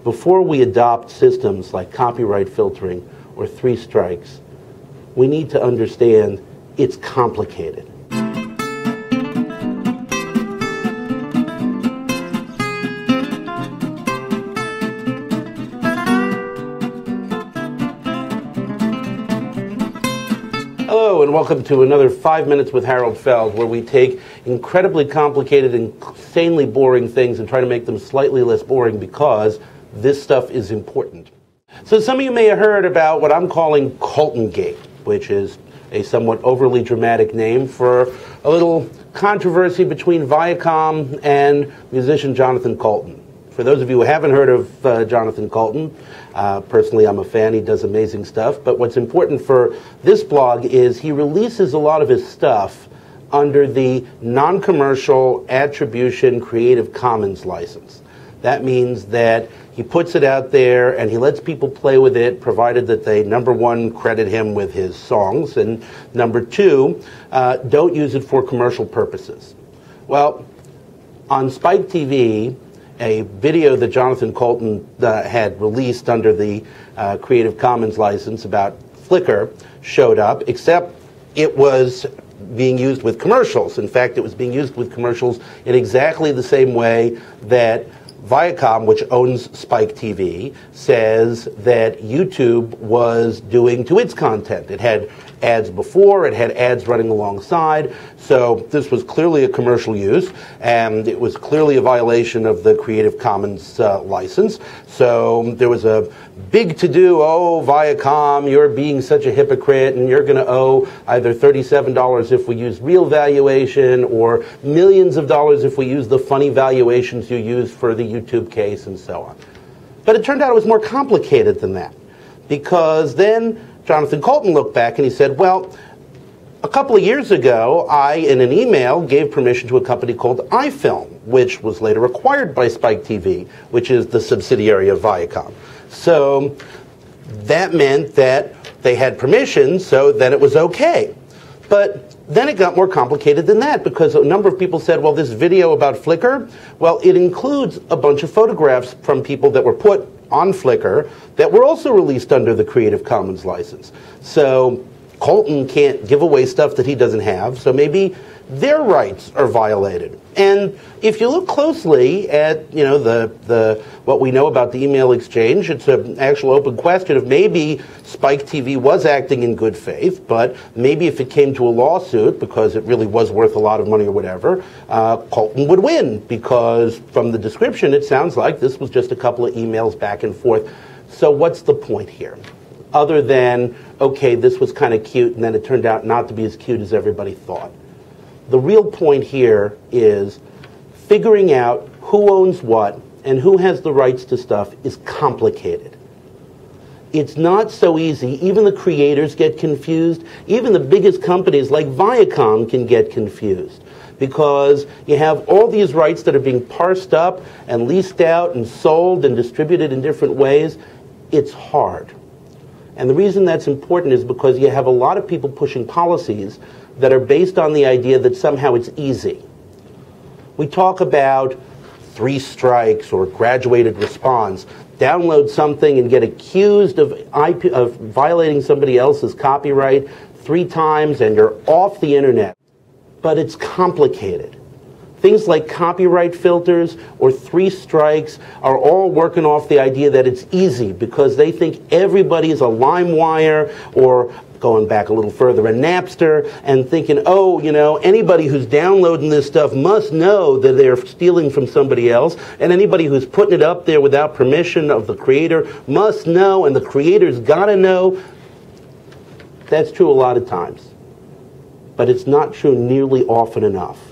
before we adopt systems like copyright filtering or three strikes, we need to understand it's complicated. Hello and welcome to another 5 Minutes with Harold Feld, where we take incredibly complicated and insanely boring things and try to make them slightly less boring because this stuff is important. So some of you may have heard about what I'm calling Coulton-gate, which is a somewhat overly dramatic name for a little controversy between Viacom and musician Jonathan Coulton. For those of you who haven't heard of Jonathan Coulton, personally I'm a fan, he does amazing stuff, but what's important for this blog is he releases a lot of his stuff under the non-commercial attribution Creative Commons license. That means that he puts it out there and he lets people play with it, provided that they, number one, credit him with his songs, and number two, don't use it for commercial purposes. Well, on Spike TV, a video that Jonathan Coulton had released under the Creative Commons license about Flickr showed up, except it was being used with commercials. In fact, it was being used with commercials in exactly the same way that Viacom, which owns Spike TV, says that YouTube was doing to its content. It had ads before, it had ads running alongside, so this was clearly a commercial use, and it was clearly a violation of the Creative Commons license. So there was a big to-do, oh, Viacom, you're being such a hypocrite, and you're going to owe either $37 if we use real valuation, or millions of dollars if we use the funny valuations you use for the YouTube case, and so on. But it turned out it was more complicated than that, because then Jonathan Coulton looked back and he said, well, a couple of years ago, I, in an email, gave permission to a company called iFilm, which was later acquired by Spike TV, which is the subsidiary of Viacom. So that meant that they had permission, so then it was okay. But then it got more complicated than that, because a number of people said, well, this video about Flickr, well, it includes a bunch of photographs from people that were put on Flickr that were also released under the Creative Commons license. So Coulton can't give away stuff that he doesn't have, so maybe their rights are violated. And if you look closely at, you know, what we know about the email exchange, it's an actual open question of maybe Spike TV was acting in good faith, but maybe if it came to a lawsuit, because it really was worth a lot of money or whatever, Coulton would win, because from the description it sounds like this was just a couple of emails back and forth. So what's the point here? Other than, okay, this was kind of cute, and then it turned out not to be as cute as everybody thought. The real point here is figuring out who owns what and who has the rights to stuff is complicated. It's not so easy. Even the creators get confused. Even the biggest companies like Viacom can get confused, because you have all these rights that are being parsed up and leased out and sold and distributed in different ways. It's hard. And the reason that's important is because you have a lot of people pushing policies that are based on the idea that somehow it's easy. We talk about three strikes or graduated response. Download something and get accused of violating somebody else's copyright 3 times and you're off the internet. But it's complicated. Things like copyright filters or 3 strikes are all working off the idea that it's easy, because they think everybody is a LimeWire, or going back a little further, a Napster, and thinking, oh, you know, anybody who's downloading this stuff must know that they're stealing from somebody else, and anybody who's putting it up there without permission of the creator must know, and the creator's got to know. That's true a lot of times, but it's not true nearly often enough.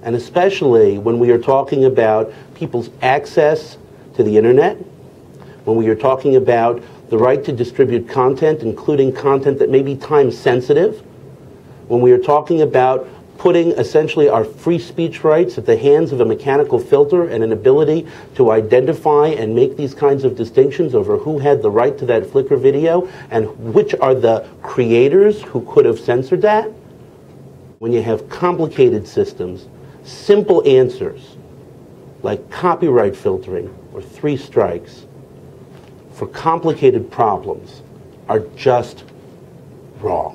And especially when we are talking about people's access to the internet, when we are talking about the right to distribute content, including content that may be time sensitive, when we are talking about putting essentially our free speech rights at the hands of a mechanical filter and an ability to identify and make these kinds of distinctions over who had the right to that Flickr video and which are the creators who could have censored that. When you have complicated systems, simple answers like copyright filtering or 3 strikes for complicated problems are just wrong.